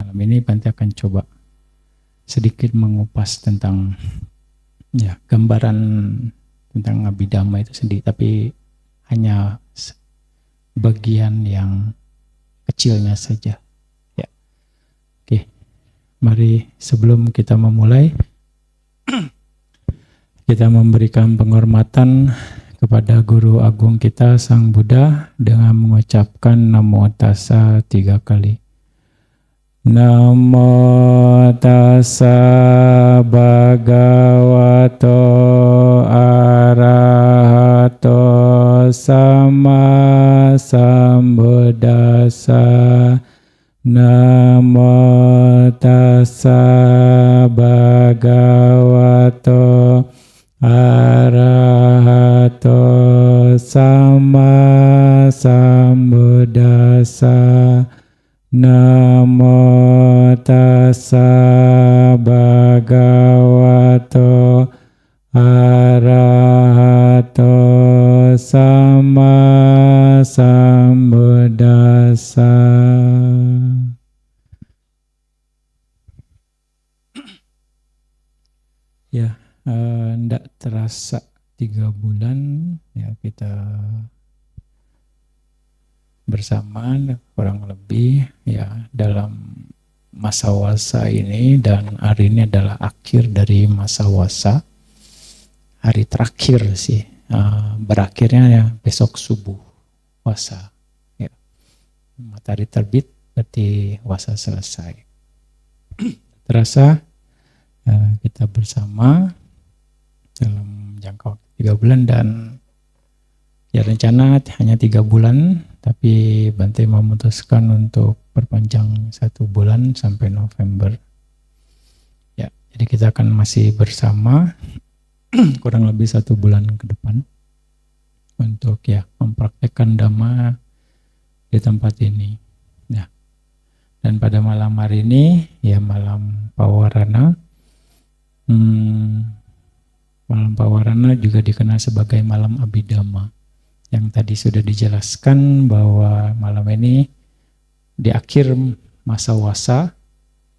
malam ini Bante akan coba sedikit mengupas tentang gambaran tentang Abhidhamma itu sendiri, tapi hanya bagian yang kecilnya saja. Ya. Oke, mari sebelum kita memulai, kita memberikan penghormatan kepada Guru Agung kita Sang Buddha dengan mengucapkan Namo Tassa 3 kali. Namo Tassa Bhagavato Arahato Sama Sambuddhassa. Namo Tassa Bhagavato Arahato Sama Sambuddhassa. Namo Tassa Bhagavato Arahato Sama Sambuddhassa. Ya, ndak terasa 3 bulan ya kita bersama kurang lebih ya dalam masa wasa ini, dan hari ini adalah akhir dari masa wasa, hari terakhir sih, berakhirnya ya besok subuh wasa ya. Matahari terbit berarti wasa selesai. Terasa kita bersama dalam jangka waktu 3 bulan, dan ya rencana hanya 3 bulan, tapi Bante memutuskan untuk perpanjang 1 bulan sampai November. Ya, jadi kita akan masih bersama kurang lebih 1 bulan ke depan untuk ya mempraktekkan Dhamma di tempat ini. Nah, dan pada malam hari ini ya malam Pawarana. Malam Pawarana juga dikenal sebagai malam Abhidhamma, yang tadi sudah dijelaskan bahwa malam ini di akhir masa wasa,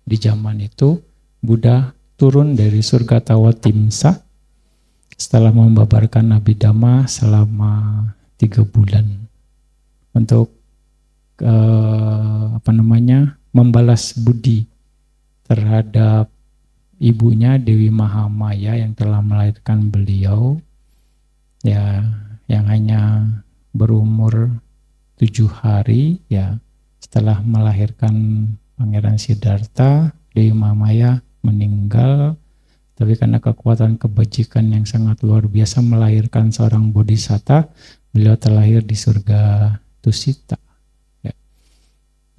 di zaman itu Buddha turun dari surga Tawatimsa setelah membabarkan Abhidhamma selama 3 bulan untuk membalas budi terhadap ibunya Dewi Mahamaya yang telah melahirkan beliau ya, yang hanya berumur 7 hari ya. Setelah melahirkan Pangeran Siddhartha, Dewi Mahamaya meninggal, tapi karena kekuatan kebajikan yang sangat luar biasa melahirkan seorang bodhisatta, beliau terlahir di surga Tusita ya.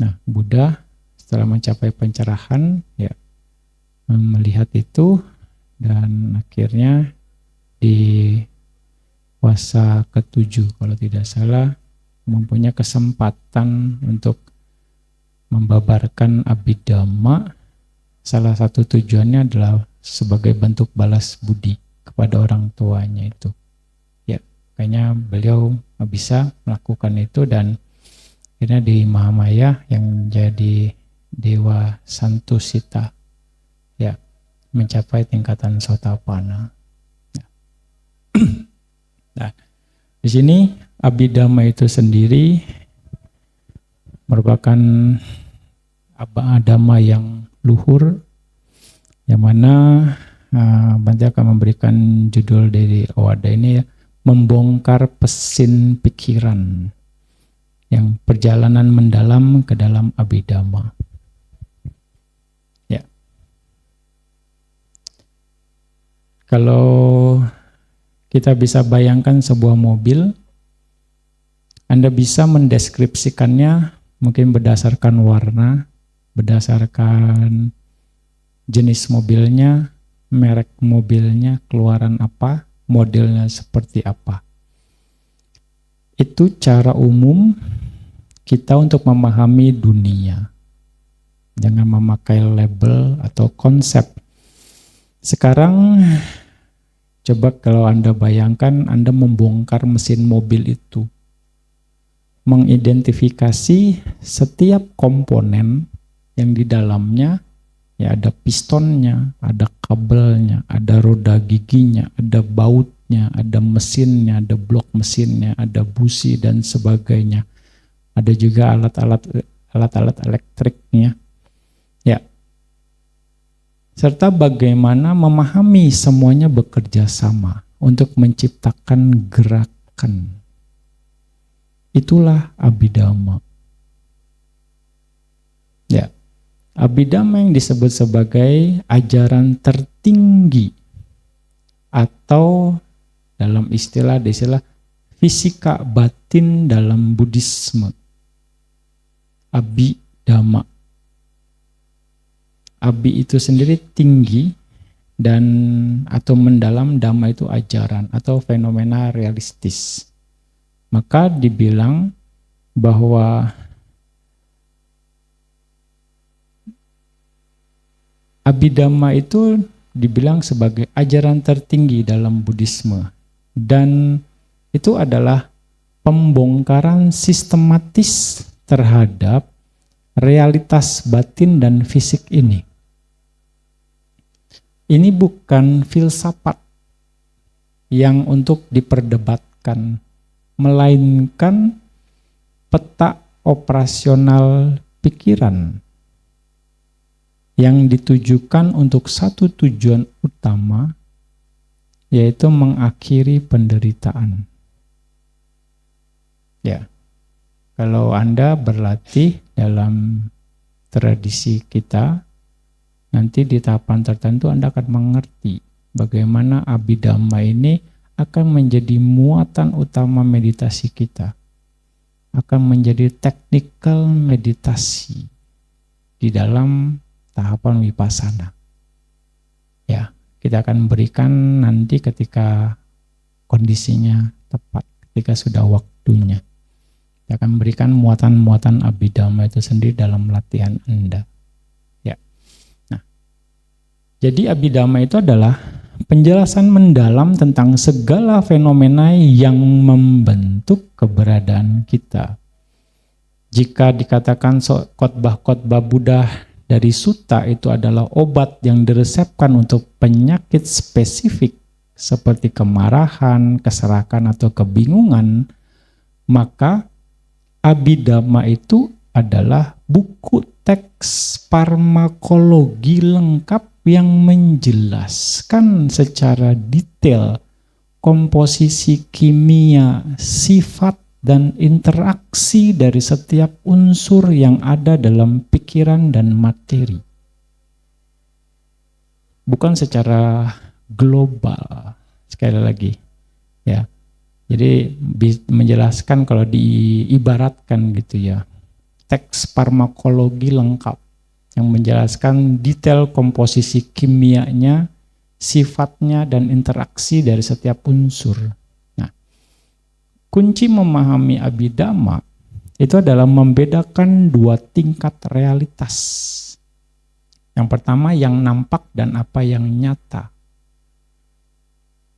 Nah, Buddha setelah mencapai pencerahan ya melihat itu, dan akhirnya di wasa ke-7 kalau tidak salah mempunyai kesempatan untuk membabarkan Abhidhamma. Salah satu tujuannya adalah sebagai bentuk balas budi kepada orang tuanya itu. Ya, kayaknya beliau bisa melakukan itu, dan akhirnya di Mahamaya yang jadi Dewa Santusita ya mencapai tingkatan Sotapanna. Nah, di sini Abhidhamma itu sendiri merupakan Dhamma yang luhur, yang mana Bante akan memberikan judul dari Awada ini ya, membongkar pesin pikiran, yang perjalanan mendalam ke dalam Abhidhamma. Ya. Kalau kita bisa bayangkan sebuah mobil, Anda bisa mendeskripsikannya mungkin berdasarkan warna, berdasarkan jenis mobilnya, merek mobilnya, keluaran apa, modelnya seperti apa. Itu cara umum kita untuk memahami dunia. Jangan memakai label atau konsep. Sekarang coba kalau Anda bayangkan Anda membongkar mesin mobil itu, mengidentifikasi setiap komponen yang di dalamnya ya ada pistonnya, ada kabelnya, ada roda giginya, ada bautnya, ada mesinnya, ada blok mesinnya, ada busi dan sebagainya. Ada juga alat-alat elektriknya. Ya. Serta bagaimana memahami semuanya bekerja sama untuk menciptakan gerakan. Itulah Abhidhamma. Ya. Abhidhamma yang disebut sebagai ajaran tertinggi atau dalam istilah fisika batin dalam Buddhisme. Abhidhamma. Abhi itu sendiri tinggi dan atau mendalam, dhamma itu ajaran atau fenomena realistis. Maka dibilang bahwa Abhidhamma itu dibilang sebagai ajaran tertinggi dalam Buddhisme dan itu adalah pembongkaran sistematis terhadap realitas batin dan fisik ini. Ini bukan filsafat yang untuk diperdebatkan, melainkan peta operasional pikiran yang ditujukan untuk satu tujuan utama, yaitu mengakhiri penderitaan. Ya, kalau Anda berlatih dalam tradisi kita, nanti di tahapan tertentu Anda akan mengerti bagaimana Abhidhamma ini akan menjadi muatan utama meditasi kita, akan menjadi technical meditasi di dalam tahapan vipassana. Ya, kita akan berikan nanti ketika kondisinya tepat, ketika sudah waktunya. Kita akan berikan muatan-muatan Abhidhamma itu sendiri dalam latihan Anda. Ya. Nah, jadi Abhidhamma itu adalah penjelasan mendalam tentang segala fenomena yang membentuk keberadaan kita. Jika dikatakan khotbah-khotbah Buddha dari sutta itu adalah obat yang diresepkan untuk penyakit spesifik seperti kemarahan, keserakan, atau kebingungan, maka Abhidhamma itu adalah buku teks farmakologi lengkap yang menjelaskan secara detail komposisi kimia, sifat, dan interaksi dari setiap unsur yang ada dalam pikiran dan materi. Bukan secara global, sekali lagi. Ya. Jadi menjelaskan kalau diibaratkan gitu ya, teks farmakologi lengkap yang menjelaskan detail komposisi kimianya, sifatnya, dan interaksi dari setiap unsur. Nah, kunci memahami Abhidhamma itu adalah membedakan dua tingkat realitas. Yang pertama yang nampak dan apa yang nyata.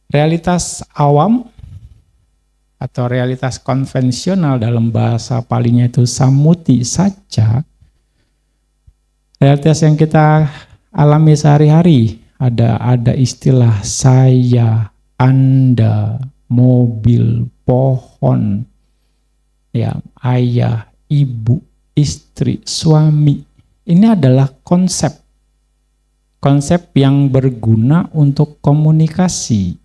Realitas awam atau realitas konvensional dalam bahasa palinya itu samuti saja. Realitas yang kita alami sehari-hari, ada istilah saya, Anda, mobil, pohon, ya, ayah, ibu, istri, suami. Ini adalah konsep yang berguna untuk komunikasi,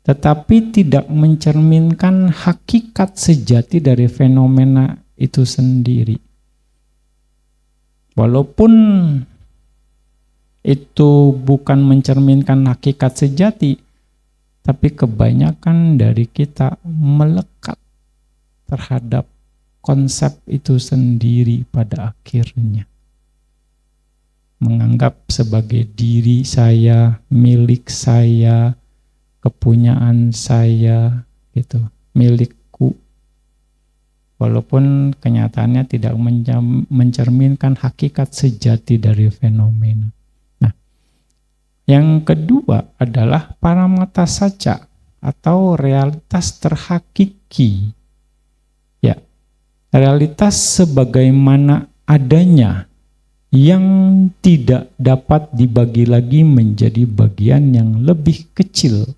tetapi tidak mencerminkan hakikat sejati dari fenomena itu sendiri. Walaupun itu bukan mencerminkan hakikat sejati, tapi kebanyakan dari kita melekat terhadap konsep itu sendiri pada akhirnya. Menganggap sebagai diri saya, milik saya, kepunyaan saya, gitu, milikku. Walaupun kenyataannya tidak mencerminkan hakikat sejati dari fenomena. Nah, yang kedua adalah paramata saca atau realitas terhakiki. Ya, realitas sebagaimana adanya yang tidak dapat dibagi lagi menjadi bagian yang lebih kecil.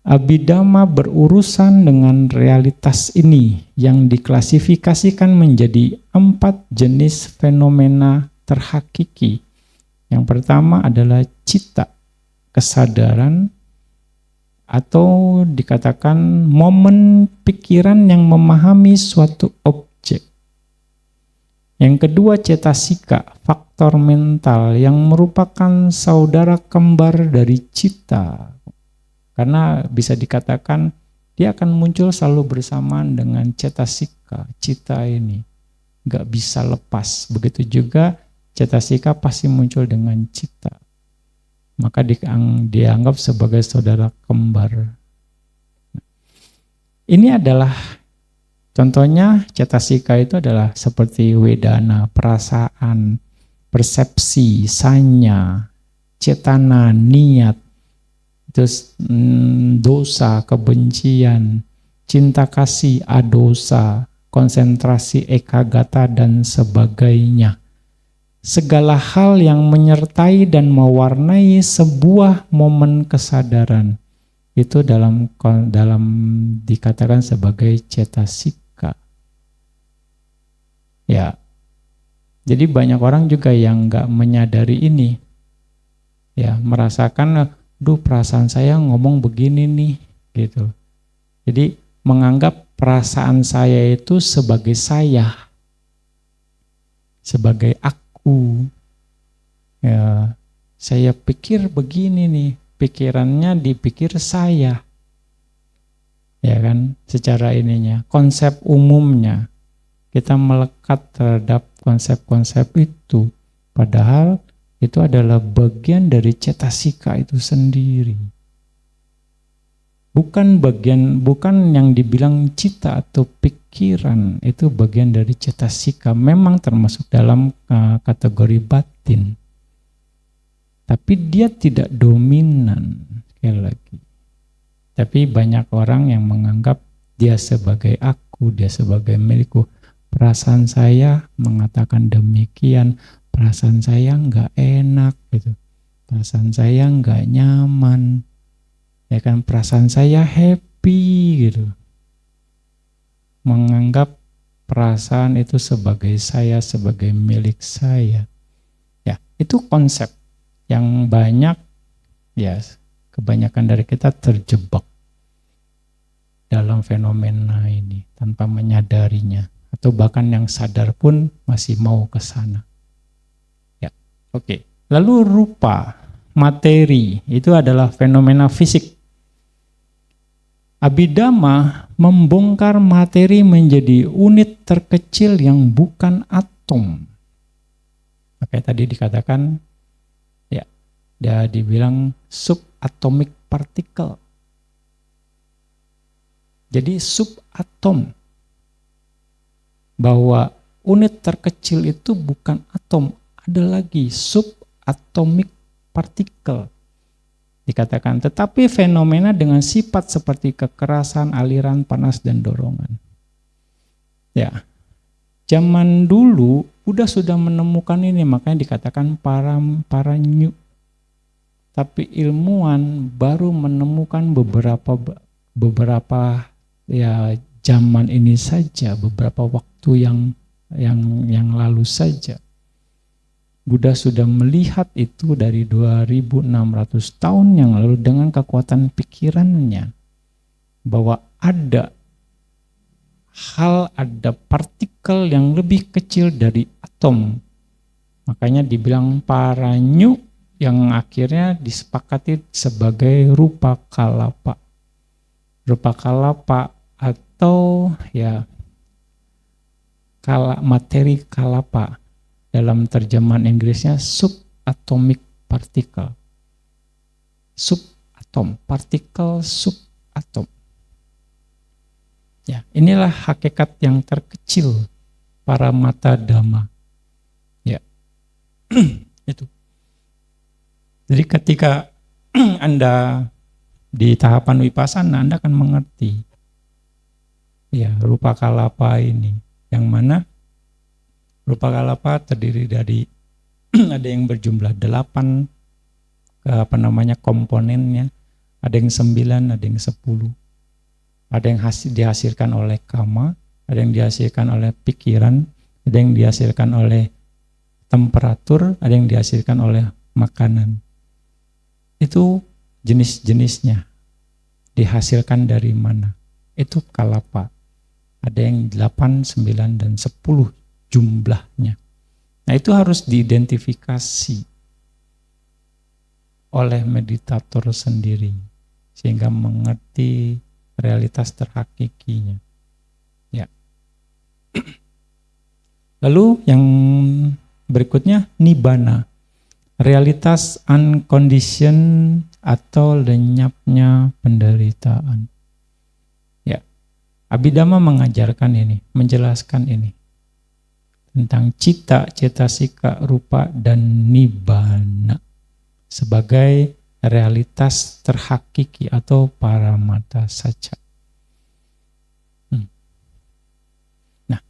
Abhidhamma berurusan dengan realitas ini yang diklasifikasikan menjadi 4 jenis fenomena terhakiki. Yang pertama adalah citta, kesadaran, atau dikatakan momen pikiran yang memahami suatu objek. Yang kedua cetasika, faktor mental yang merupakan saudara kembar dari citta. Karena bisa dikatakan dia akan muncul selalu bersamaan dengan cetasika, citta ini. Gak bisa lepas. Begitu juga cetasika pasti muncul dengan citta. Maka dianggap sebagai saudara kembar. Ini adalah contohnya cetasika itu adalah seperti wedana, perasaan, persepsi, sanya, cetana, niat, terus dosa, kebencian, cinta kasih, adosa, konsentrasi, ekagata, dan sebagainya. Segala hal yang menyertai dan mewarnai sebuah momen kesadaran itu dalam dikatakan sebagai cetasika. Ya, jadi banyak orang juga yang nggak menyadari ini, ya merasakan, duh perasaan saya ngomong begini nih, gitu. Jadi menganggap perasaan saya itu sebagai saya, sebagai aku. Ya, saya pikir begini nih, pikirannya dipikir saya, ya kan? Secara ininya, konsep umumnya kita melekat terhadap konsep-konsep itu, padahal itu adalah bagian dari cetasika itu sendiri. Bukan yang dibilang cita atau pikiran, itu bagian dari cetasika, memang termasuk dalam kategori batin. Tapi dia tidak dominan, sekali lagi. Tapi banyak orang yang menganggap dia sebagai aku, dia sebagai milikku. Perasaan saya mengatakan demikian, perasaan saya nggak enak gitu, perasaan saya nggak nyaman, ya kan, perasaan saya happy gitu. Menganggap perasaan itu sebagai saya, sebagai milik saya. Ya, itu konsep yang banyak, ya kebanyakan dari kita terjebak dalam fenomena ini tanpa menyadarinya, atau bahkan yang sadar pun masih mau ke sana. Ya, oke. Lalu rupa, materi, itu adalah fenomena fisik. Abhidhamma membongkar materi menjadi unit terkecil yang bukan atom. Makanya tadi dikatakan, ya, dia dibilang subatomic particle. Jadi subatom, bahwa unit terkecil itu bukan atom, ada lagi subatomic particle. Dikatakan, tetapi fenomena dengan sifat seperti kekerasan, aliran, panas, dan dorongan. Ya, zaman dulu sudah menemukan ini, makanya dikatakan paranyu. Tapi ilmuwan baru menemukan beberapa ya zaman ini saja, beberapa waktu yang lalu saja. Buddha sudah melihat itu dari 2600 tahun yang lalu dengan kekuatan pikirannya, bahwa ada partikel yang lebih kecil dari atom. Makanya dibilang paranyu, yang akhirnya disepakati sebagai rupa kalapa. Rupa kalapa atau ya materi kalapa. Dalam terjemahan Inggrisnya subatomic particle. Subatom, partikel subatom. Ya, inilah hakikat yang terkecil para mata dhamma. Ya. Itu. Jadi ketika Anda di tahapan vipassana, Anda akan mengerti ya rupa kalapa ini, yang mana Rupa kalapa terdiri dari ada yang berjumlah 8 komponennya, ada yang 9, ada yang 10. Ada yang dihasilkan oleh kama, ada yang dihasilkan oleh pikiran, ada yang dihasilkan oleh temperatur, ada yang dihasilkan oleh makanan. Itu jenis-jenisnya. Dihasilkan dari mana? Itu kalapa. Ada yang 8, 9, dan 10 jumlahnya. Nah, itu harus diidentifikasi oleh meditator sendiri sehingga mengerti realitas terhakikinya. Ya. Lalu yang berikutnya nibbana. Realitas unconditioned atau lenyapnya penderitaan. Ya. Abhidhamma mengajarkan ini, menjelaskan ini. Tentang cita, cetasika, rupa, dan nibbana sebagai realitas terhakiki atau paramata saja. Nah,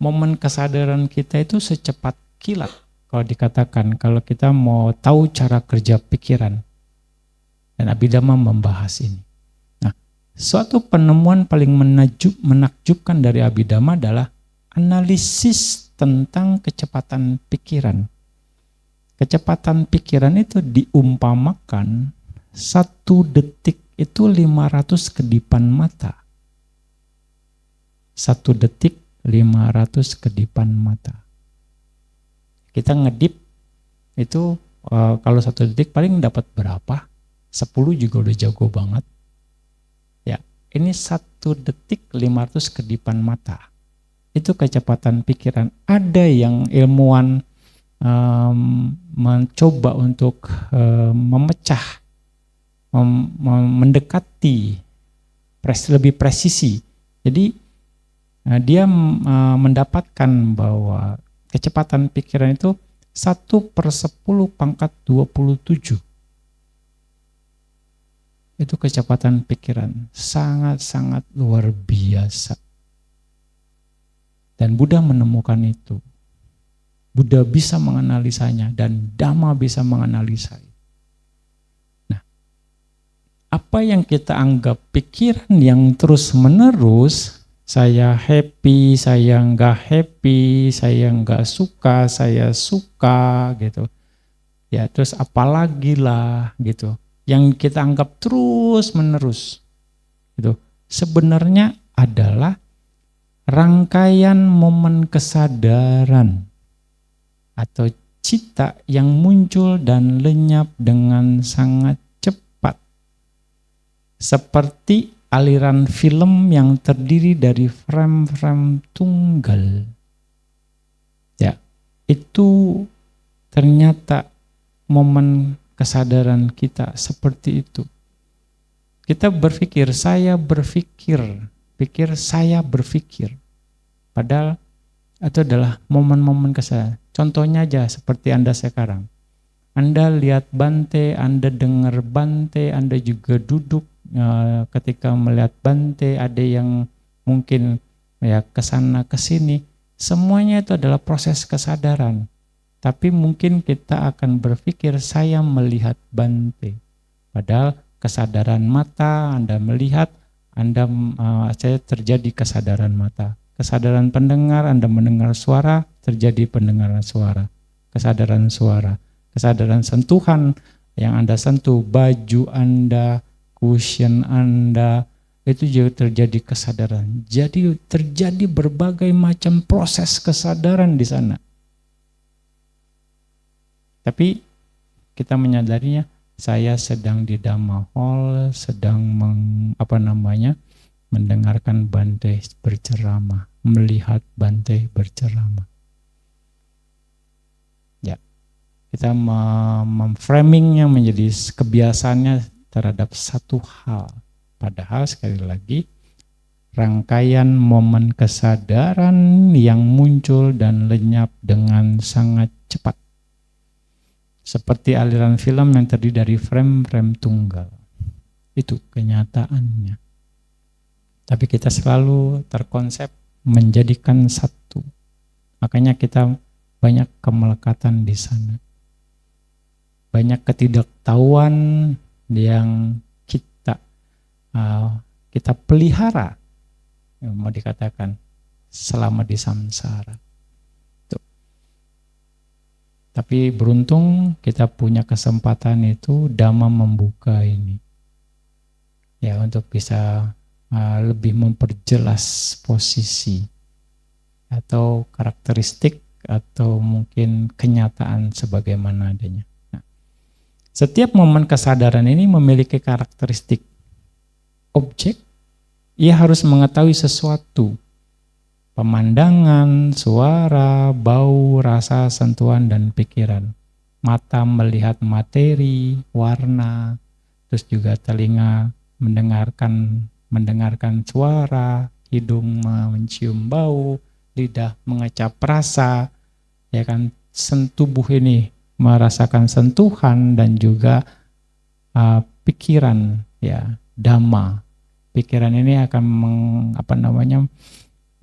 momen kesadaran kita itu secepat kilat kalau dikatakan, kalau kita mau tahu cara kerja pikiran. Dan Abhidhamma membahas ini. Nah, suatu penemuan paling menakjubkan dari Abhidhamma adalah analisis tentang kecepatan pikiran. Kecepatan pikiran itu diumpamakan 1 detik itu 500 kedipan mata. 1 detik 500 kedipan mata. Kita ngedip itu kalau 1 detik paling dapat berapa? 10 juga udah jago banget. Ya, ini 1 detik 500 kedipan mata. Itu kecepatan pikiran. Ada yang ilmuwan mencoba untuk memecah, mendekati lebih presisi. Jadi dia mendapatkan bahwa kecepatan pikiran itu 1/10⁻²7. Itu kecepatan pikiran, sangat-sangat luar biasa. Dan Buddha menemukan itu. Buddha bisa menganalisanya dan Dhamma bisa menganalisanya. Nah, apa yang kita anggap pikiran yang terus-menerus, saya happy, saya nggak happy, saya nggak suka, saya suka gitu. Ya, terus apalagi lah gitu. Yang kita anggap terus-menerus gitu. Sebenarnya adalah rangkaian momen kesadaran atau cita yang muncul dan lenyap dengan sangat cepat. Seperti aliran film yang terdiri dari frame-frame tunggal. Ya, itu ternyata momen kesadaran kita seperti itu. Kita berpikir, saya berpikir, saya berpikir. Padahal itu adalah momen-momen kesadaran. Contohnya aja seperti Anda sekarang. Anda lihat Bante, Anda dengar Bante, Anda juga duduk ketika melihat Bante, ada yang mungkin ya kesana kesini. Semuanya itu adalah proses kesadaran. Tapi mungkin kita akan berpikir saya melihat Bante. Padahal kesadaran mata, Anda melihat, saya terjadi kesadaran mata. Kesadaran pendengar, Anda mendengar suara, terjadi pendengaran suara. Kesadaran suara. Kesadaran sentuhan yang Anda sentuh, baju Anda, cushion Anda, itu juga terjadi kesadaran. Jadi terjadi berbagai macam proses kesadaran di sana. Tapi kita menyadarinya, saya sedang di Dhamma Hall, sedang mendengarkan Bante berceramah, melihat Bante berceramah. Ya, kita memframingnya menjadi kebiasaannya terhadap satu hal. Padahal sekali lagi, rangkaian momen kesadaran yang muncul dan lenyap dengan sangat cepat. Seperti aliran film yang terdiri dari frame-frame tunggal. Itu kenyataannya. Tapi kita selalu terkonsep menjadikan satu. Makanya kita banyak kemelekatan di sana. Banyak ketidaktahuan yang kita pelihara, mau dikatakan, selama di samsara. Tuh. Tapi beruntung kita punya kesempatan itu Dhamma membuka ini. Ya, untuk bisa lebih memperjelas posisi atau karakteristik atau mungkin kenyataan sebagaimana adanya. Nah, setiap momen kesadaran ini memiliki karakteristik. Objek, ia harus mengetahui sesuatu. Pemandangan, suara, bau, rasa, sentuhan, dan pikiran. Mata melihat materi, warna, terus juga telinga mendengarkan suara, hidung mencium bau, lidah mengecap rasa, ya kan, tubuh ini merasakan sentuhan dan juga pikiran, ya, Dhamma. Pikiran ini akan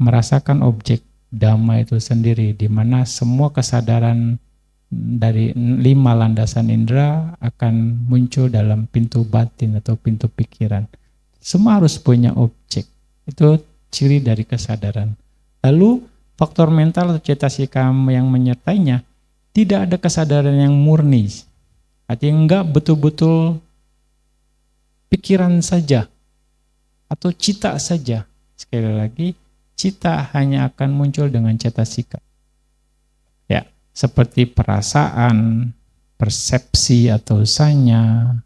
merasakan objek Dhamma itu sendiri, di mana semua kesadaran dari 5 landasan indera akan muncul dalam pintu batin atau pintu pikiran. Semua harus punya objek. Itu ciri dari kesadaran. Lalu faktor mental atau cetasika yang menyertainya, tidak ada kesadaran yang murni. Artinya enggak betul-betul pikiran saja atau cita saja. Sekali lagi, cita hanya akan muncul dengan cetasika. Ya, seperti perasaan, persepsi atau sanya,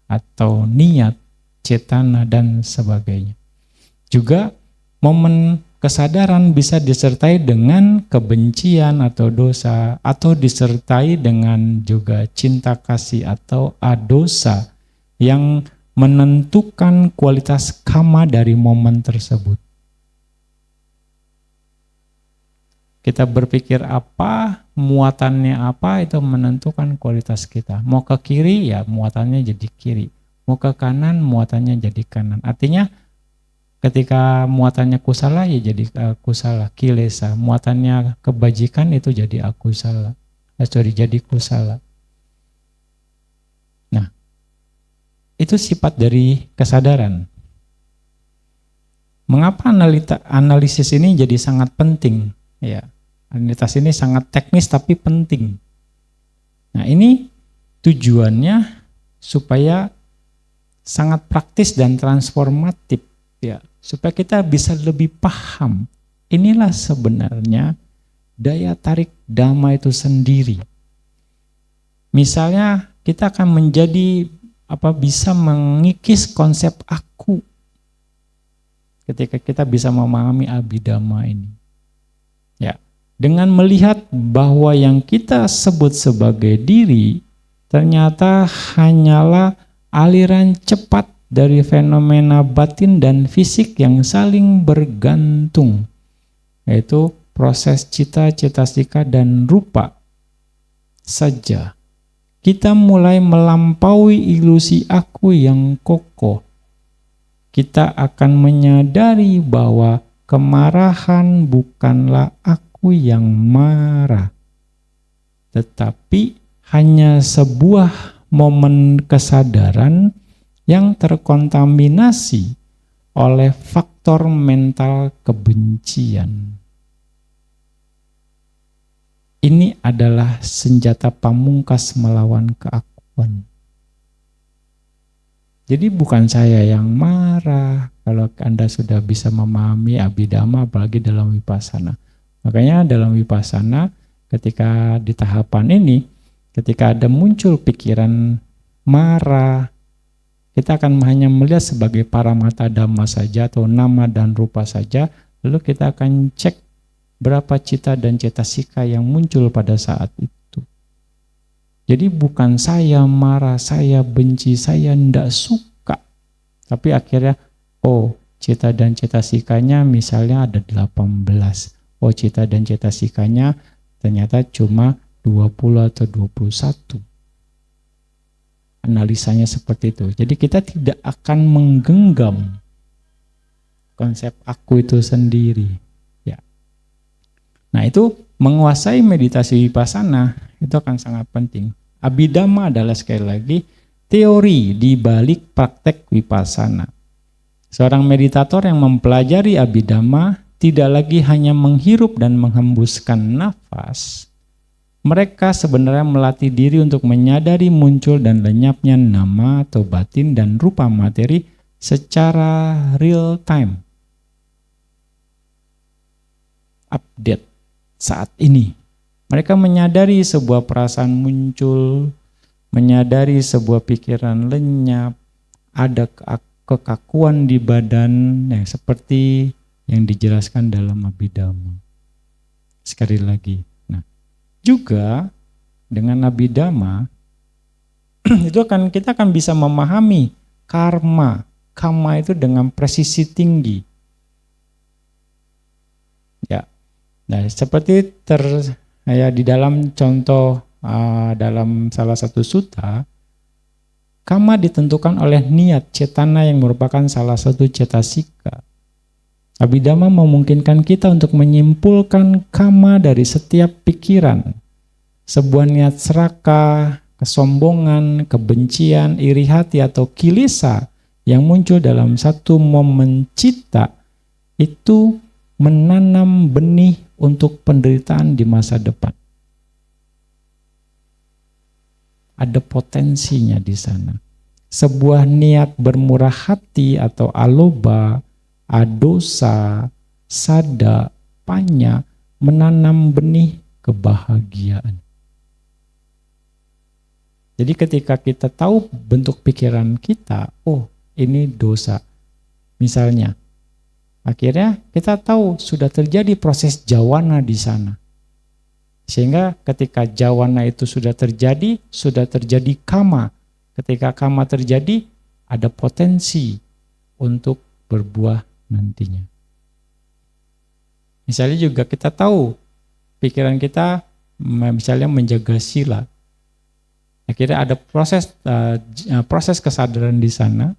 atau niat, cetana, dan sebagainya. Juga momen kesadaran bisa disertai dengan kebencian atau dosa, atau disertai dengan juga cinta kasih atau adosa yang menentukan kualitas kama dari momen tersebut. Kita berpikir apa, muatannya apa, itu menentukan kualitas kita. Mau ke kiri, ya muatannya jadi kiri. Mau ke kanan, muatannya jadi kanan. Artinya ketika muatannya kusala, ya jadi kusala, kilesa. Muatannya kebajikan, itu jadi akusala. Jadi kusala. Nah, itu sifat dari kesadaran. Mengapa analisis ini jadi sangat penting? Ya, analisis ini sangat teknis tapi penting. Nah, ini tujuannya supaya sangat praktis dan transformatif, ya, supaya kita bisa lebih paham. Inilah sebenarnya daya tarik Dhamma itu sendiri. Misalnya kita akan bisa mengikis konsep aku ketika kita bisa memahami Abhidhamma ini. Ya, dengan melihat bahwa yang kita sebut sebagai diri ternyata hanyalah aliran cepat dari fenomena batin dan fisik yang saling bergantung, yaitu proses cita, cetasika, dan rupa saja. Kita mulai melampaui ilusi aku yang kokoh. Kita akan menyadari bahwa kemarahan bukanlah aku yang marah, tetapi hanya sebuah momen kesadaran yang terkontaminasi oleh faktor mental kebencian. Ini adalah senjata pamungkas melawan keakuan. Jadi bukan saya yang marah kalau Anda sudah bisa memahami Abhidhamma, apalagi dalam Vipassana. Makanya dalam Vipassana ketika di tahapan ini, ketika ada muncul pikiran marah, kita akan hanya melihat sebagai paramata dhamma saja atau nama dan rupa saja, lalu kita akan cek berapa cita dan cetasika yang muncul pada saat itu. Jadi bukan saya marah, saya benci, saya tidak suka. Tapi akhirnya, oh cita dan cetasikanya misalnya ada 18. Oh cita dan cetasikanya ternyata cuma 20 atau 21. Analisanya seperti itu. Jadi kita tidak akan menggenggam konsep aku itu sendiri. Ya. Nah, itu menguasai meditasi vipassana itu akan sangat penting. Abhidhamma adalah sekali lagi teori di balik praktek vipassana. Seorang meditator yang mempelajari Abhidhamma tidak lagi hanya menghirup dan menghembuskan nafas. Mereka sebenarnya melatih diri untuk menyadari muncul dan lenyapnya nama atau batin dan rupa materi secara real time. Update saat ini. Mereka menyadari sebuah perasaan muncul, menyadari sebuah pikiran lenyap, ada kekakuan di badan seperti yang dijelaskan dalam Abhidhamma. Sekali lagi. Nah, juga dengan Abhidhamma itu kita akan bisa memahami karma. Karma itu dengan presisi tinggi. Ya. Nah, seperti di dalam contoh dalam salah satu sutta, karma ditentukan oleh niat cetana yang merupakan salah satu cetasika. Abhidhamma memungkinkan kita untuk menyimpulkan karma dari setiap pikiran. Sebuah niat serakah, kesombongan, kebencian, iri hati atau kilesa yang muncul dalam satu momen citta itu menanam benih untuk penderitaan di masa depan. Ada potensinya di sana. Sebuah niat bermurah hati atau aloba, adosa, sada, panya menanam benih kebahagiaan. Jadi ketika kita tahu bentuk pikiran kita, oh ini dosa. Misalnya, akhirnya kita tahu sudah terjadi proses jawana di sana. Sehingga ketika jawana itu sudah terjadi kama. Ketika kama terjadi, ada potensi untuk berbuah nantinya. Misalnya juga kita tahu pikiran kita misalnya menjaga sila. Akhirnya ada proses kesadaran di sana.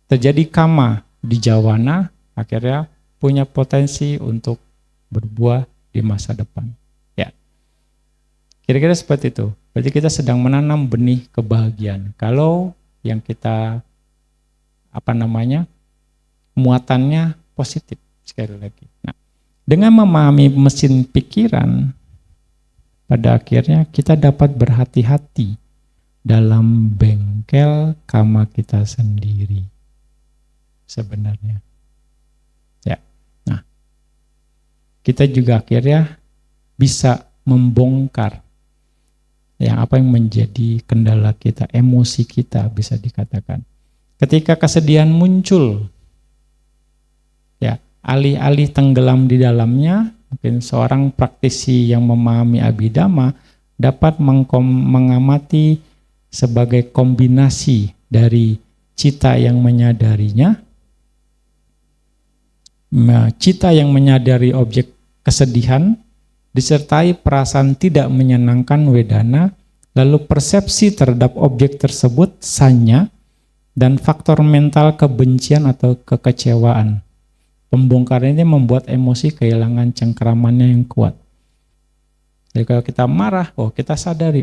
Terjadi kama di jawana, akhirnya punya potensi untuk berbuah di masa depan. Ya. Kira-kira seperti itu. Berarti kita sedang menanam benih kebahagiaan. Kalau yang kita muatannya positif sekali lagi. Nah, dengan memahami mesin pikiran, pada akhirnya kita dapat berhati-hati dalam bengkel kama kita sendiri. Sebenarnya. Ya. Nah, kita juga akhirnya bisa membongkar yang menjadi kendala kita, emosi kita bisa dikatakan. Ketika kesedihan muncul, ya, alih-alih tenggelam di dalamnya, mungkin seorang praktisi yang memahami Abhidhamma dapat mengamati sebagai kombinasi dari cita yang menyadarinya, cita yang menyadari objek kesedihan, disertai perasaan tidak menyenangkan wedana, lalu persepsi terhadap objek tersebut sanya, dan faktor mental kebencian atau kekecewaan. Pembongkaran ini membuat emosi kehilangan cengkeramannya yang kuat. Jadi kalau kita marah, kita sadari,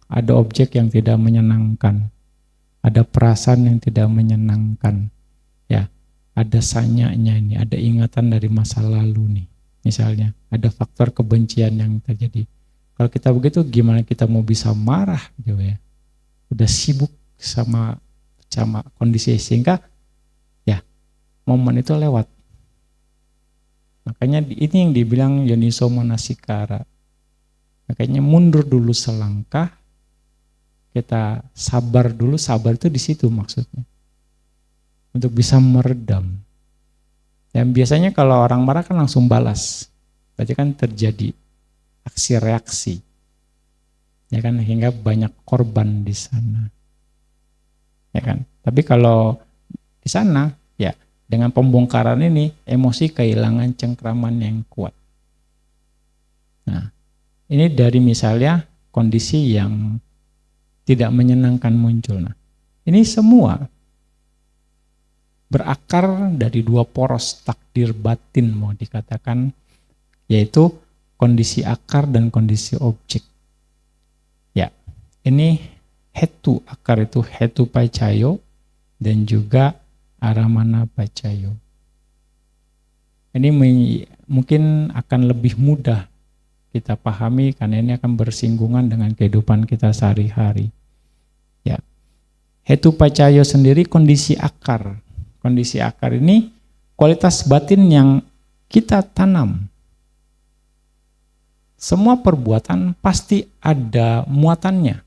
ada objek yang tidak menyenangkan, ada perasaan yang tidak menyenangkan, ya, ada sanyanya ini, ada ingatan dari masa lalu nih. Misalnya, ada faktor kebencian yang terjadi. Kalau kita begitu, gimana kita mau bisa marah gitu ya? Udah sibuk sama kondisi, sehingga ya momen itu lewat. Makanya ini yang dibilang yoniso manasikara. Makanya mundur dulu selangkah, kita sabar dulu. Sabar itu di situ maksudnya, untuk bisa meredam. Dan biasanya kalau orang marah kan langsung balas, berarti kan terjadi aksi reaksi, ya kan, hingga banyak korban di sana, ya kan. Tapi kalau di sana, ya dengan pembongkaran ini, emosi kehilangan cengkraman yang kuat. Nah, ini dari misalnya kondisi yang tidak menyenangkan muncul. Nah, ini semua berakar dari dua poros takdir batin, mau dikatakan yaitu kondisi akar dan kondisi objek. Ya, ini hetu, akar itu hetu pacayo dan juga aramana pacayo. Ini mungkin akan lebih mudah kita pahami karena ini akan bersinggungan dengan kehidupan kita sehari-hari. Ya. Hetu pacayo sendiri kondisi akar. Kondisi akar ini kualitas batin yang kita tanam. Semua perbuatan pasti ada muatannya.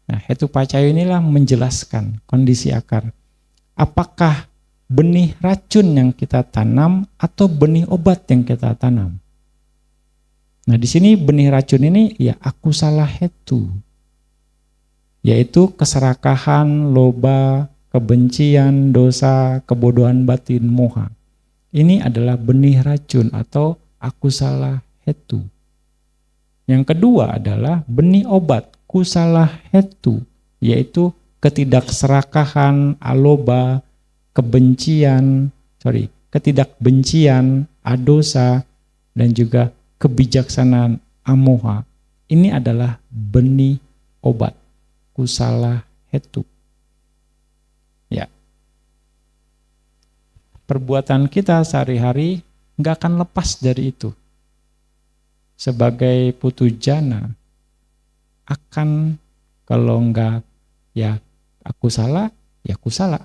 Nah, hetu pacayo inilah menjelaskan kondisi akar. Apakah benih racun yang kita tanam atau benih obat yang kita tanam? Nah, di sini benih racun ini ya akusala hetu, yaitu keserakahan, loba, kebencian, dosa, kebodohan batin, moha. Ini adalah benih racun atau akusala hetu. Yang kedua adalah benih obat, kusala hetu, yaitu ketidakserakahan, aloba, ketidakbencian, adosa, dan juga kebijaksanaan, amoha. Ini adalah benih obat, kusala hetu. Ya. Perbuatan kita sehari-hari nggak akan lepas dari itu. Sebagai putujana, akan kalau nggak ya aku salah, ya kusala.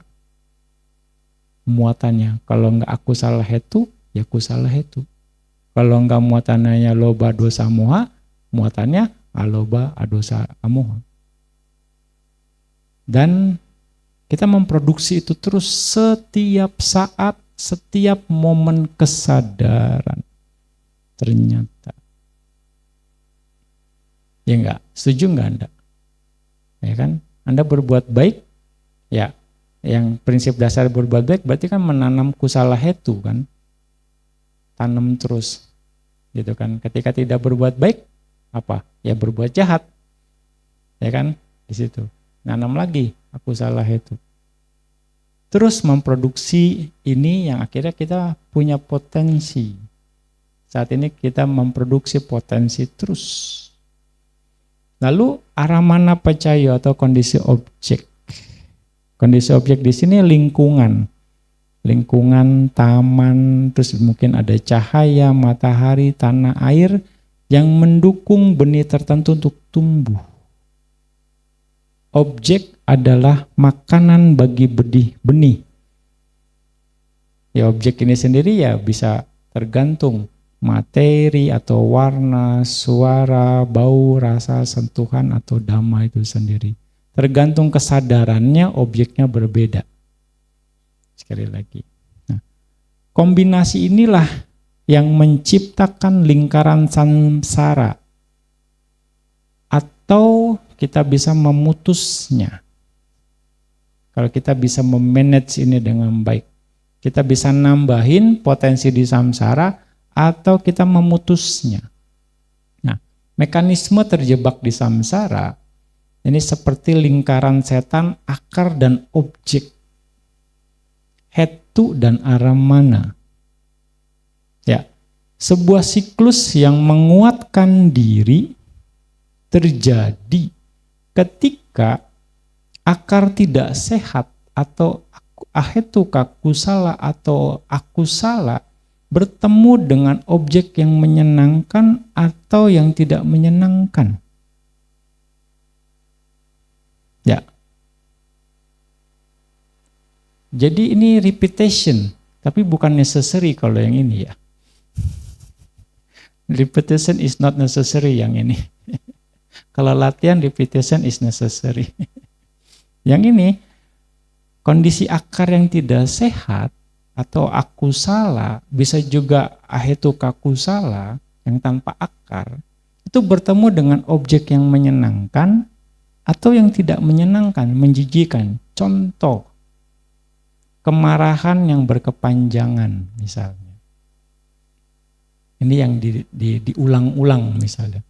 Muatannya. Kalau enggak aku salah hetu, ya aku salah hetu. Kalau enggak muatannya loba dosa moha, muatannya aloba adosa amoha. Dan kita memproduksi itu terus setiap saat, setiap momen kesadaran. Ternyata. Ya enggak? Setuju enggak Anda? Ya kan? Anda berbuat baik, ya yang prinsip dasar berbuat baik berarti kan menanam kusala hetu kan, tanam terus gitu kan. Ketika tidak berbuat baik apa ya berbuat jahat ya kan, di situ nanam lagi akusala hetu, terus memproduksi ini yang akhirnya kita punya potensi. Saat ini kita memproduksi potensi terus. Lalu aramana pacayo atau kondisi objek. Kondisi objek di sini lingkungan, taman, terus mungkin ada cahaya, matahari, tanah, air yang mendukung benih tertentu untuk tumbuh. Objek adalah makanan bagi benih. Ya objek ini sendiri ya bisa tergantung materi atau warna, suara, bau, rasa, sentuhan atau dhamma itu sendiri. Tergantung kesadarannya, objeknya berbeda. Sekali lagi. Nah, kombinasi inilah yang menciptakan lingkaran samsara. Atau kita bisa memutusnya. Kalau kita bisa memanage ini dengan baik. Kita bisa nambahin potensi di samsara atau kita memutusnya. Nah, mekanisme terjebak di samsara ini seperti lingkaran setan, akar dan objek. Hetu dan aramana. Ya, sebuah siklus yang menguatkan diri terjadi ketika akar tidak sehat atau ahetu kakusala atau akusala bertemu dengan objek yang menyenangkan atau yang tidak menyenangkan. Ya. Jadi ini repetition, tapi bukan necessary kalau yang ini ya. Repetition is not necessary yang ini. Kalau latihan repetition is necessary. Yang ini kondisi akar yang tidak sehat atau akusala, bisa juga ahetu kakusala yang tanpa akar, itu bertemu dengan objek yang menyenangkan atau yang tidak menyenangkan, menjijikan. Contoh, kemarahan yang berkepanjangan misalnya. Ini yang diulang-ulang misalnya.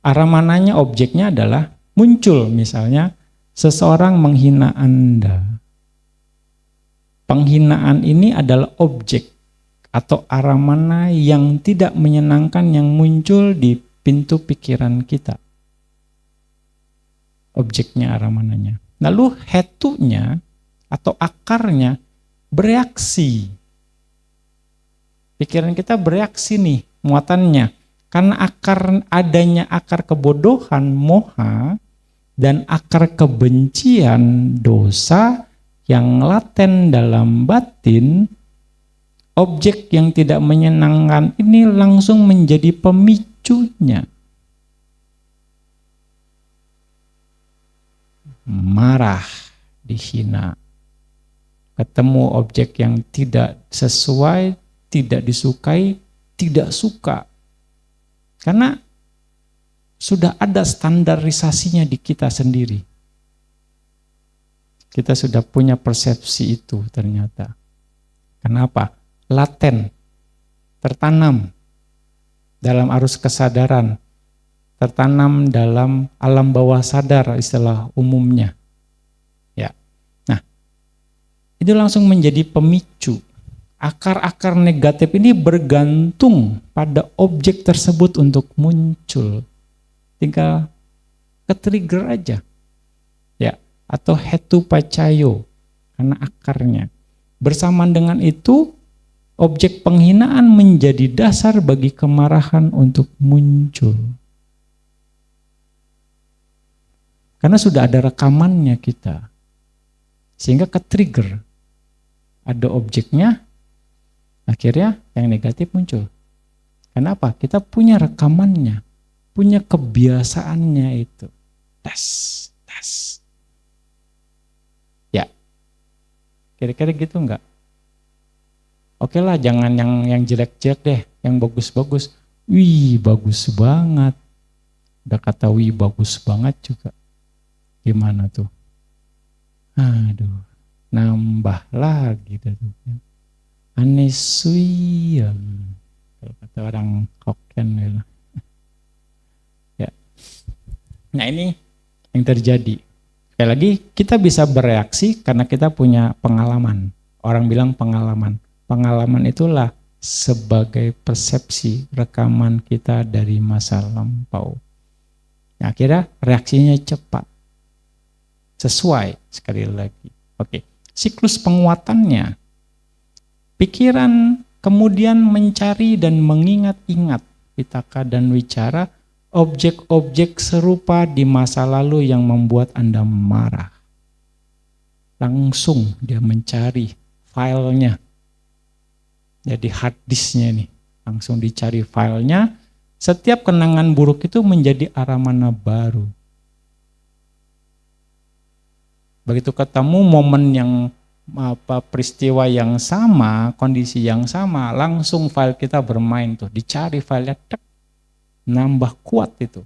Aramananya objeknya adalah muncul misalnya seseorang menghina Anda. Penghinaan ini adalah objek atau arah mana yang tidak menyenangkan yang muncul di pintu pikiran kita. Objeknya arah mananya. Lalu hetunya atau akarnya bereaksi. Pikiran kita bereaksi nih, muatannya. Karena adanya akar kebodohan, moha, dan akar kebencian, dosa yang laten dalam batin, objek yang tidak menyenangkan ini langsung menjadi pemicunya. Marah, dihina. Ketemu objek yang tidak sesuai, tidak disukai, tidak suka. Karena sudah ada standarisasinya di kita sendiri. Kita sudah punya persepsi itu ternyata. Kenapa? Laten, tertanam dalam arus kesadaran, tertanam dalam alam bawah sadar istilah umumnya. Ya. Nah, itu langsung menjadi pemicu. Akar-akar negatif ini bergantung pada objek tersebut untuk muncul. Tinggal ke-trigger aja. Ya, atau hetu pacayo karena akarnya. Bersamaan dengan itu, objek penghinaan menjadi dasar bagi kemarahan untuk muncul. Karena sudah ada rekamannya kita. Sehingga ke-trigger. Ada objeknya, akhirnya yang negatif muncul. Kenapa? Kita punya rekamannya, punya kebiasaannya itu. Tes. Ya, kira-kira gitu enggak? Oke lah, jangan yang jelek-jelek deh, yang bagus-bagus. Wih, bagus banget. Udah kata wih, bagus banget juga. Gimana tuh? Aduh, nambah lagi tuh. Anesui, kalau kata orang Hokkien gitu. Ya. Nah ini yang terjadi. Sekali lagi kita bisa bereaksi karena kita punya pengalaman. Orang bilang pengalaman. Pengalaman itulah sebagai persepsi rekaman kita dari masa lampau. Nah, akhirnya reaksinya cepat. Sesuai sekali lagi. Oke. Siklus penguatannya. Pikiran kemudian mencari dan mengingat-ingat pitaka dan wicara objek-objek serupa di masa lalu yang membuat Anda marah. Langsung dia mencari filenya. Jadi hard disknya nih. Langsung dicari filenya. Setiap kenangan buruk itu menjadi aramana baru. Begitu ketemu momen yang peristiwa yang sama, kondisi yang sama, langsung file kita bermain tuh, dicari filenya, nambah kuat itu.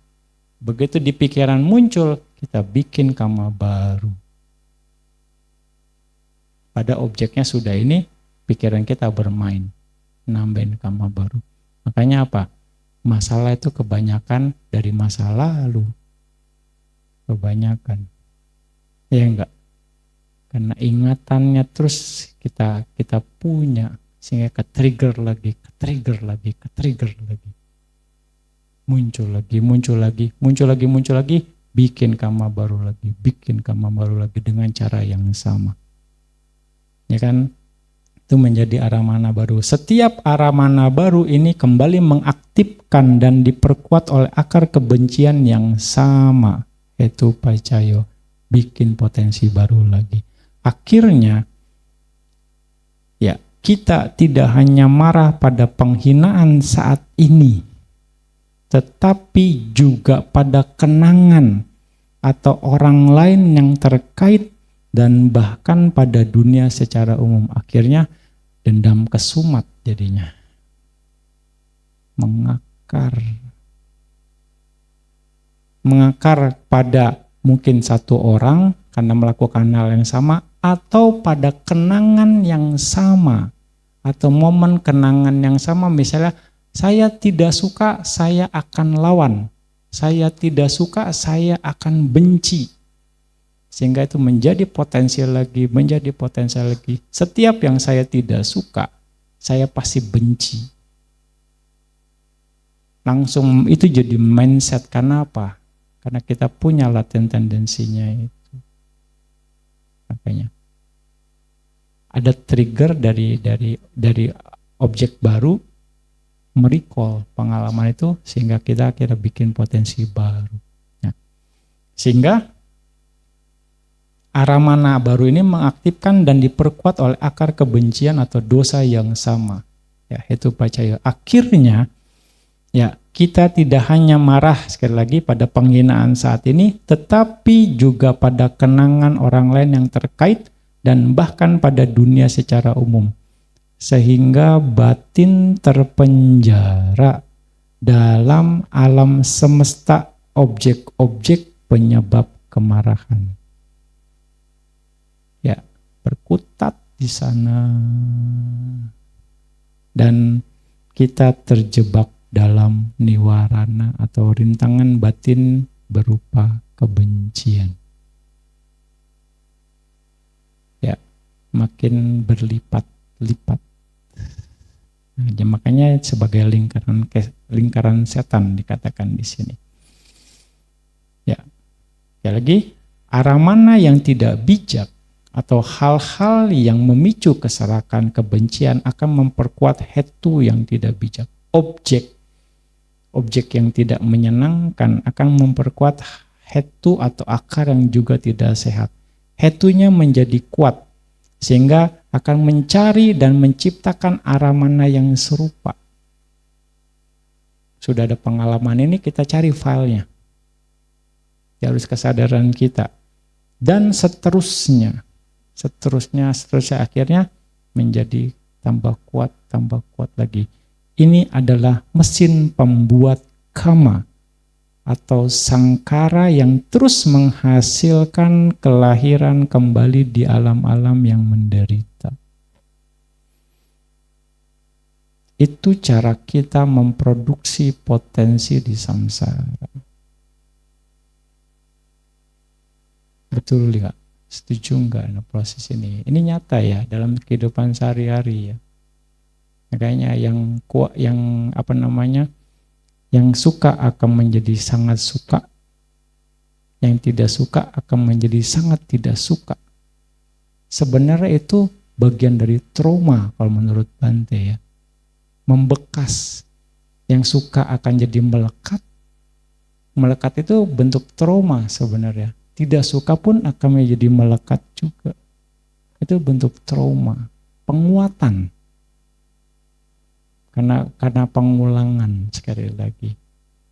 Begitu di pikiran muncul, kita bikin kama baru. Pada objeknya sudah ini, pikiran kita bermain, nambahin kama baru. Makanya apa? Masalah itu kebanyakan dari masa lalu. Kebanyakan. Ya enggak? Karena ingatannya terus kita punya sehingga ke-trigger lagi. Muncul lagi, bikin kama baru lagi dengan cara yang sama. Ya kan? Itu menjadi aramana baru. Setiap aramana baru ini kembali mengaktifkan dan diperkuat oleh akar kebencian yang sama. Itu pacayo, bikin potensi baru lagi. Akhirnya, ya kita tidak hanya marah pada penghinaan saat ini, tetapi juga pada kenangan atau orang lain yang terkait dan bahkan pada dunia secara umum. Akhirnya dendam kesumat jadinya. Mengakar pada mungkin satu orang karena melakukan hal yang sama, atau pada kenangan yang sama, atau momen kenangan yang sama. Misalnya, saya tidak suka, saya akan lawan. Saya tidak suka, saya akan benci. Sehingga itu menjadi potensial lagi. Setiap yang saya tidak suka, saya pasti benci. Langsung itu jadi mindset. Karena apa? Karena kita punya latent tendensinya itu. Makanya ada trigger dari objek baru merecall pengalaman itu sehingga kita bikin potensi baru. Nah, sehingga arah mana baru ini mengaktifkan dan diperkuat oleh akar kebencian atau dosa yang sama. Ya, itu pacaya. Akhirnya ya, kita tidak hanya marah sekali lagi pada penghinaan saat ini, tetapi juga pada kenangan orang lain yang terkait dan bahkan pada dunia secara umum. Sehingga batin terpenjara dalam alam semesta objek-objek penyebab kemarahan. Ya, berkutat di sana. Dan kita terjebak dalam niwarana atau rintangan batin berupa kebencian. Ya, makin berlipat-lipat. Nah, makanya sebagai lingkaran setan dikatakan di sini. Ya, sekali lagi, arah mana yang tidak bijak atau hal-hal yang memicu keserakan kebencian akan memperkuat hetu yang tidak bijak. Objek yang tidak menyenangkan akan memperkuat hetu atau akar yang juga tidak sehat. Hetunya menjadi kuat sehingga akan mencari dan menciptakan arah mana yang serupa. Sudah ada pengalaman ini, kita cari filenya. Ya, harus kesadaran kita. Dan seterusnya akhirnya menjadi tambah kuat lagi. Ini adalah mesin pembuat kama atau sangkara yang terus menghasilkan kelahiran kembali di alam-alam yang menderita. Itu cara kita memproduksi potensi di samsara. Betul nggak? Setuju nggak proses ini? Ini nyata ya dalam kehidupan sehari-hari ya. Makanya yang suka akan menjadi sangat suka, yang tidak suka akan menjadi sangat tidak suka. Sebenarnya itu bagian dari trauma kalau menurut Bante ya. Membekas. Yang suka akan jadi melekat. Melekat itu bentuk trauma sebenarnya. Tidak suka pun akan menjadi melekat juga. Itu bentuk trauma. Penguatan. Karena pengulangan sekali lagi.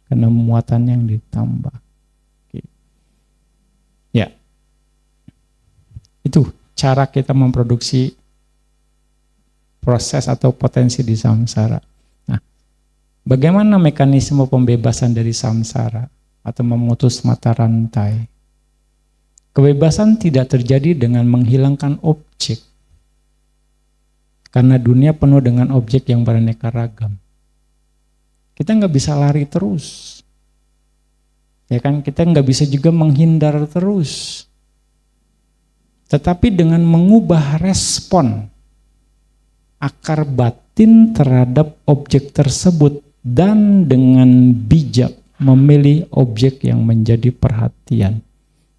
Karena muatan yang ditambah. Oke. Ya. Itu cara kita memproduksi proses atau potensi di samsara. Nah, bagaimana mekanisme pembebasan dari samsara atau memutus mata rantai? Kebebasan tidak terjadi dengan menghilangkan objek. Karena dunia penuh dengan objek yang beraneka ragam. Kita nggak bisa lari terus. Ya kan, kita nggak bisa juga menghindar terus. Tetapi dengan mengubah respon akar batin terhadap objek tersebut dan dengan bijak memilih objek yang menjadi perhatian.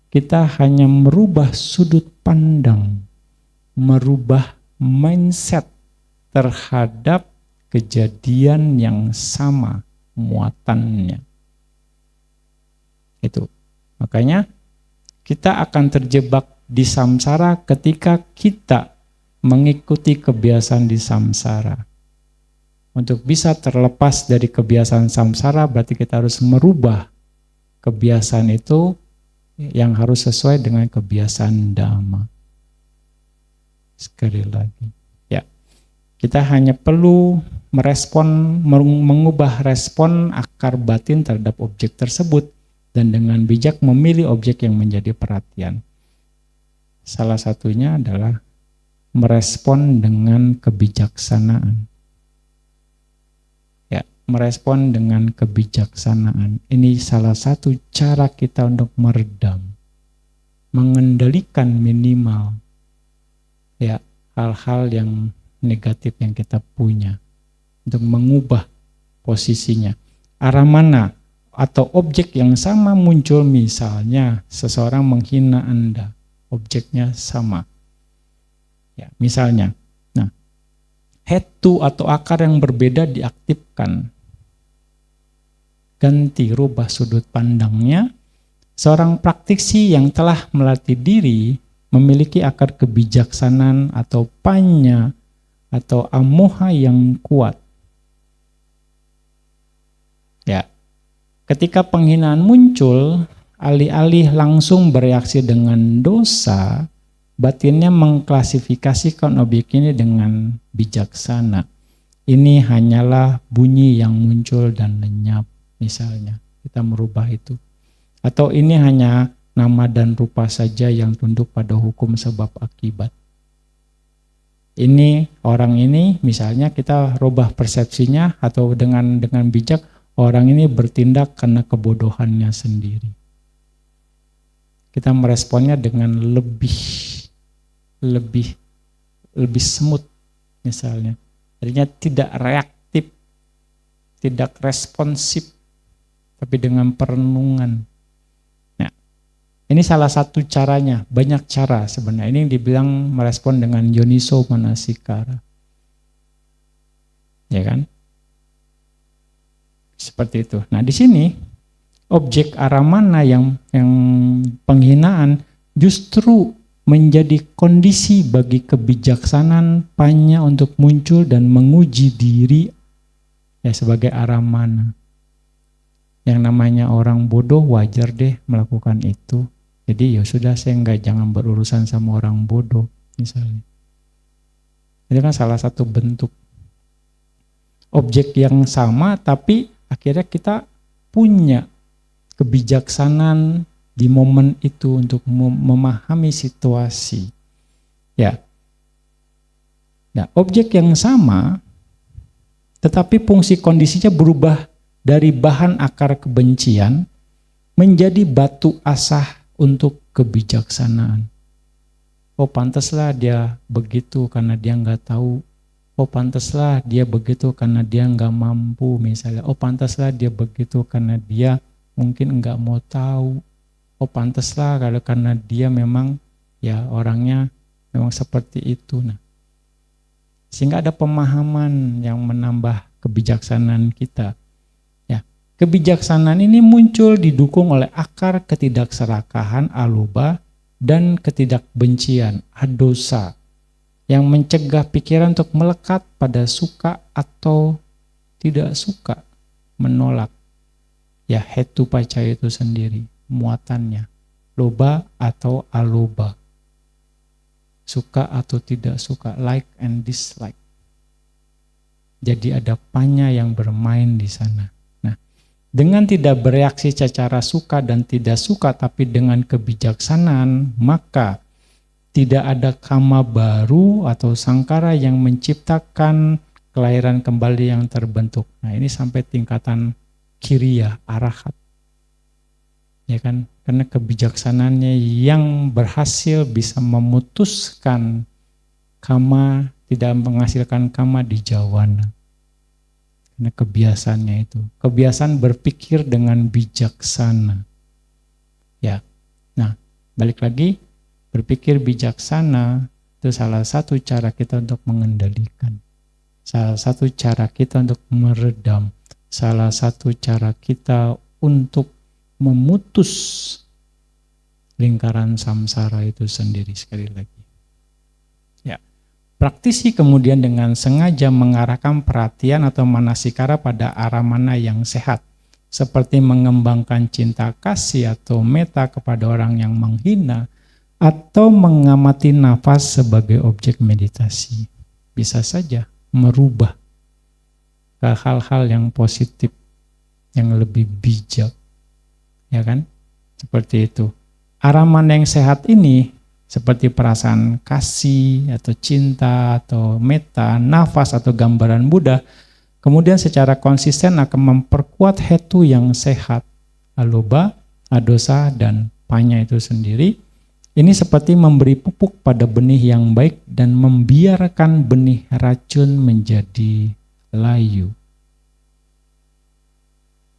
Kita hanya merubah sudut pandang, merubah mindset terhadap kejadian yang sama muatannya. Itu. Makanya kita akan terjebak di samsara ketika kita mengikuti kebiasaan di samsara. Untuk bisa terlepas dari kebiasaan samsara berarti kita harus merubah kebiasaan itu yang harus sesuai dengan kebiasaan dhamma. Sekali lagi, ya, kita hanya perlu mengubah respon akar batin terhadap objek tersebut dan dengan bijak memilih objek yang menjadi perhatian. Salah satunya adalah merespon dengan kebijaksanaan. Ya, merespon dengan kebijaksanaan. Ini salah satu cara kita untuk meredam, mengendalikan minimal ya hal-hal yang negatif yang kita punya, untuk mengubah posisinya. Arah mana atau objek yang sama muncul, misalnya seseorang menghina Anda, objeknya sama. Ya, misalnya, nah, head to atau akar yang berbeda diaktifkan. Ganti, rubah sudut pandangnya. Seorang praktisi yang telah melatih diri memiliki akar kebijaksanaan atau panya atau amoha yang kuat. Ya, ketika penghinaan muncul, alih-alih langsung bereaksi dengan dosa, batinnya mengklasifikasikan objek ini dengan bijaksana. Ini hanyalah bunyi yang muncul dan lenyap, misalnya. Kita merubah itu. Atau ini hanya nama dan rupa saja yang tunduk pada hukum sebab akibat. Ini orang ini, misalnya kita rubah persepsinya atau dengan bijak, orang ini bertindak karena kebodohannya sendiri. Kita meresponnya dengan lebih smooth, misalnya. Artinya tidak reaktif, tidak responsif, tapi dengan perenungan. Nah, ini salah satu caranya, banyak cara sebenarnya. Ini dibilang merespon dengan yoniso manasikara. Ya kan? Seperti itu. Nah, di sini objek arah mana yang penghinaan justru menjadi kondisi bagi kebijaksanaan panya untuk muncul dan menguji diri ya sebagai arah mana. Yang namanya orang bodoh wajar deh melakukan itu. Jadi ya sudah, saya jangan berurusan sama orang bodoh misalnya. Itu kan salah satu bentuk objek yang sama, tapi akhirnya kita punya kebijaksanaan di momen itu untuk memahami situasi. Ya. Nah, objek yang sama, tetapi fungsi kondisinya berubah dari bahan akar kebencian menjadi batu asah untuk kebijaksanaan. Oh, pantaslah dia begitu karena dia nggak tahu. Oh, pantaslah dia begitu karena dia nggak mampu misalnya. Oh, pantaslah dia begitu karena dia mungkin nggak mau tahu. Oh, pantaslah kalau karena dia memang ya orangnya memang seperti itu. Nah, sehingga ada pemahaman yang menambah kebijaksanaan kita. Ya, kebijaksanaan ini muncul didukung oleh akar ketidakserakahan aloba dan ketidakbencian adosa yang mencegah pikiran untuk melekat pada suka atau tidak suka, menolak. Ya, hetu pacaya itu sendiri, muatannya, loba atau aloba, suka atau tidak suka, like and dislike. Jadi ada panya yang bermain di sana. Nah, dengan tidak bereaksi secara suka dan tidak suka, tapi dengan kebijaksanaan, maka tidak ada kama baru atau sangkara yang menciptakan kelahiran kembali yang terbentuk. Nah, ini sampai tingkatan kiriya, arahat. Ya kan? Karena kebijaksanaannya yang berhasil bisa memutuskan kama, tidak menghasilkan kama di jawana. Karena kebiasaannya itu. Kebiasaan berpikir dengan bijaksana. Ya. Nah, balik lagi, berpikir bijaksana itu salah satu cara kita untuk mengendalikan. Salah satu cara kita untuk meredam. Salah satu cara kita untuk memutus lingkaran samsara itu sendiri sekali lagi. Ya. Praktisi kemudian dengan sengaja mengarahkan perhatian atau manasikara pada arah mana yang sehat, seperti mengembangkan cinta kasih atau meta kepada orang yang menghina, atau mengamati nafas sebagai objek meditasi. Bisa saja merubah ke hal-hal yang positif, yang lebih bijak. Ya kan? Seperti itu. Arah mana yang sehat ini, seperti perasaan kasih, atau cinta, atau meta, nafas, atau gambaran Buddha, kemudian secara konsisten akan memperkuat hetu yang sehat, aloba, adosa, dan panya itu sendiri, Ini seperti memberi pupuk pada benih yang baik dan membiarkan benih racun menjadi layu.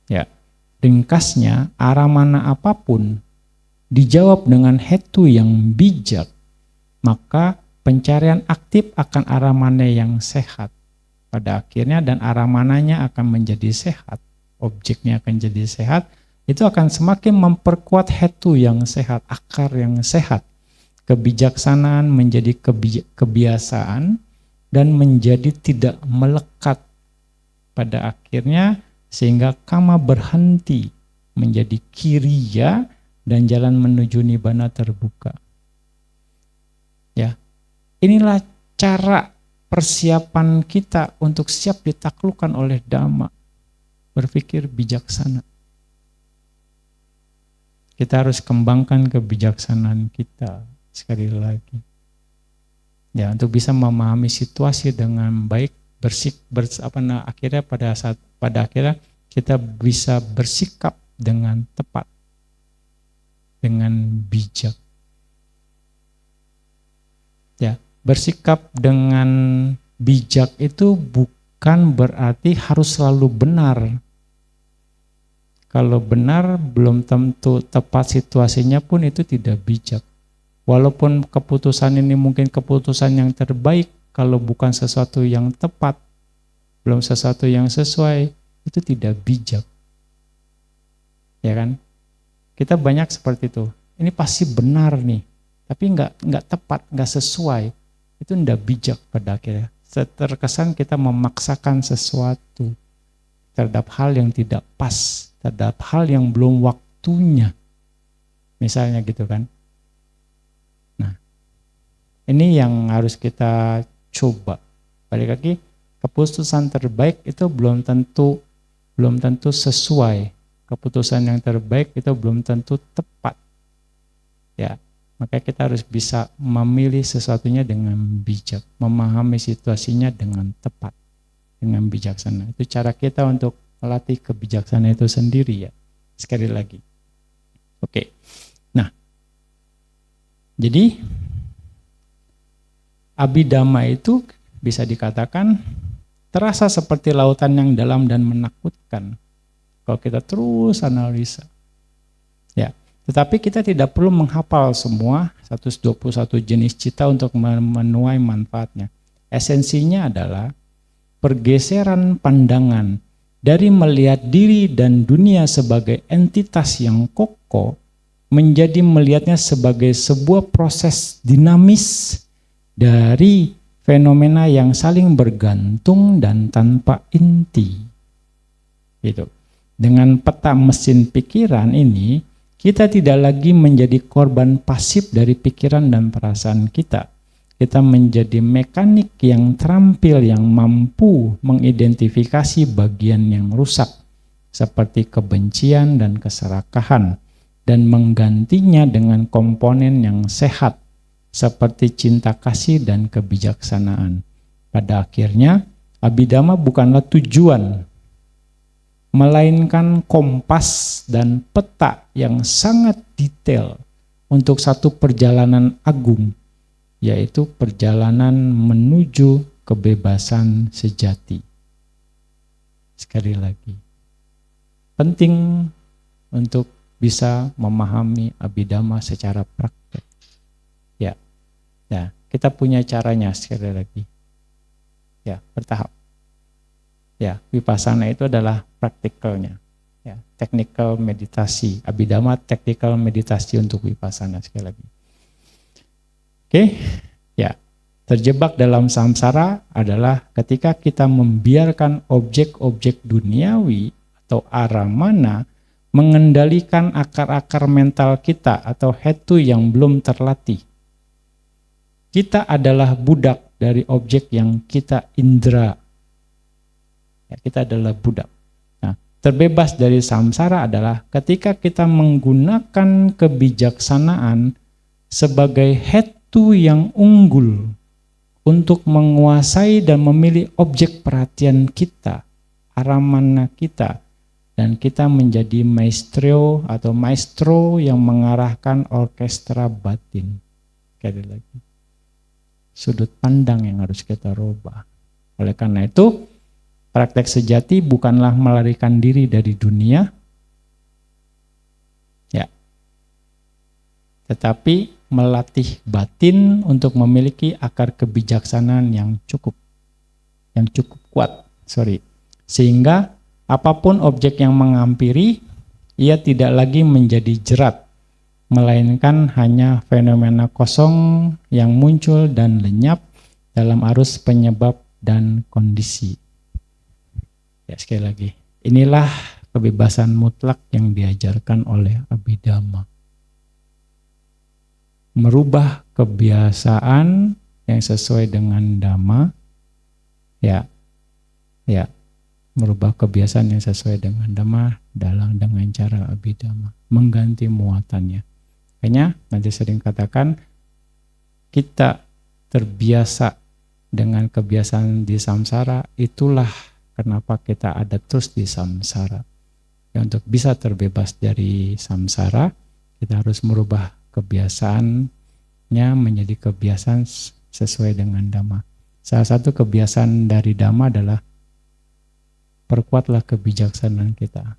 Ya, ringkasnya, arah mana apapun dijawab dengan hetu yang bijak, maka pencarian aktif akan arah mana yang sehat pada akhirnya, dan arah mananya akan menjadi sehat, objeknya akan jadi sehat, itu akan semakin memperkuat hetu yang sehat, akar yang sehat. Kebijaksanaan menjadi kebiasaan dan menjadi tidak melekat pada akhirnya, sehingga kama berhenti menjadi kiriya dan jalan menuju nibbana terbuka. Ya, inilah cara persiapan kita untuk siap ditaklukkan oleh Dhamma. Berpikir bijaksana. Kita harus kembangkan kebijaksanaan kita sekali lagi. Ya, untuk bisa memahami situasi dengan baik, akhirnya pada akhirnya kita bisa bersikap dengan tepat, dengan bijak. Ya, bersikap dengan bijak itu bukan berarti harus selalu benar. Kalau benar belum tentu tepat situasinya pun itu tidak bijak. Walaupun keputusan ini mungkin keputusan yang terbaik, kalau bukan sesuatu yang tepat, belum sesuatu yang sesuai, itu tidak bijak. Ya kan? Kita banyak seperti itu. Ini pasti benar nih, tapi nggak tepat, nggak sesuai. Itu tidak bijak pada akhirnya. Terkesan kita memaksakan sesuatu terhadap hal yang tidak pas, terhadap hal yang belum waktunya. Misalnya gitu kan. Nah, ini yang harus kita coba. Balik lagi, keputusan terbaik itu belum tentu sesuai. Keputusan yang terbaik itu belum tentu tepat. Ya, maka kita harus bisa memilih sesuatunya dengan bijak, memahami situasinya dengan tepat, dengan bijaksana. Itu cara kita untuk melatih kebijaksanaan itu sendiri ya. Sekali lagi. Oke. Nah, jadi Abhidhamma itu bisa dikatakan terasa seperti lautan yang dalam dan menakutkan kalau kita terus analisa. Ya, tetapi kita tidak perlu menghafal semua 121 jenis cita untuk menuai manfaatnya. Esensinya adalah pergeseran pandangan dari melihat diri dan dunia sebagai entitas yang kokoh menjadi melihatnya sebagai sebuah proses dinamis dari fenomena yang saling bergantung dan tanpa inti. Gitu. Dengan peta mesin pikiran ini, kita tidak lagi menjadi korban pasif dari pikiran dan perasaan kita. Kita menjadi mekanik yang terampil, yang mampu mengidentifikasi bagian yang rusak, seperti kebencian dan keserakahan, dan menggantinya dengan komponen yang sehat, seperti cinta kasih dan kebijaksanaan. Pada akhirnya, Abhidhamma bukanlah tujuan, melainkan kompas dan peta yang sangat detail untuk satu perjalanan agung, yaitu perjalanan menuju kebebasan sejati. Sekali lagi, penting untuk bisa memahami Abhidhamma secara praktik. Ya, kita punya caranya sekali lagi. Ya, bertahap. Ya, vipassana itu adalah praktikalnya. Ya, technical meditasi. Abhidhamma technical meditasi untuk vipassana sekali lagi. Oke, ya. Terjebak dalam samsara adalah ketika kita membiarkan objek-objek duniawi atau aramana mengendalikan akar-akar mental kita atau hetu yang belum terlatih. Kita adalah budak dari objek yang kita indra. Ya, kita adalah budak. Nah, terbebas dari samsara adalah ketika kita menggunakan kebijaksanaan sebagai hetu yang unggul untuk menguasai dan memilih objek perhatian kita, aramana kita, dan kita menjadi maestro yang mengarahkan orkestra batin. Sekali lagi, sudut pandang yang harus kita rubah. Oleh karena itu, praktek sejati bukanlah melarikan diri dari dunia, ya, tetapi melatih batin untuk memiliki akar kebijaksanaan yang cukup kuat, sehingga apapun objek yang menghampiri, ia tidak lagi menjadi jerat, melainkan hanya fenomena kosong yang muncul dan lenyap dalam arus penyebab dan kondisi. Ya, sekali lagi, inilah kebebasan mutlak yang diajarkan oleh Abhidhamma. Merubah kebiasaan yang sesuai dengan Dhamma, ya, merubah kebiasaan yang sesuai dengan Dhamma dengan cara Abhidhamma, mengganti muatannya. Makanya nanti sering katakan kita terbiasa dengan kebiasaan di samsara, itulah kenapa kita ada terus di samsara. Ya, untuk bisa terbebas dari samsara, kita harus merubah kebiasaannya menjadi kebiasaan sesuai dengan Dhamma. Salah satu kebiasaan dari Dhamma adalah perkuatlah kebijaksanaan kita.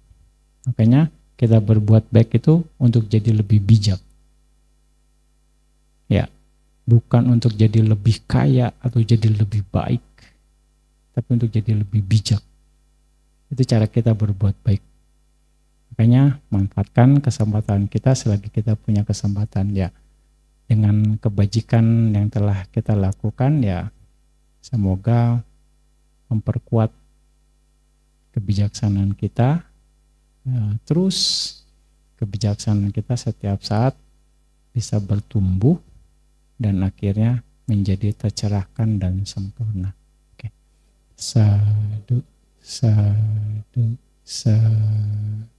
Makanya kita berbuat baik itu untuk jadi lebih bijak. Ya, bukan untuk jadi lebih kaya atau jadi lebih baik, tapi untuk jadi lebih bijak. Itu cara kita berbuat baik. Makanya manfaatkan kesempatan kita selagi kita punya kesempatan, ya. Dengan kebajikan yang telah kita lakukan, ya, semoga memperkuat kebijaksanaan kita, ya, terus kebijaksanaan kita setiap saat bisa bertumbuh dan akhirnya menjadi tercerahkan dan sempurna. Oke. Sadu, sadu, sadu.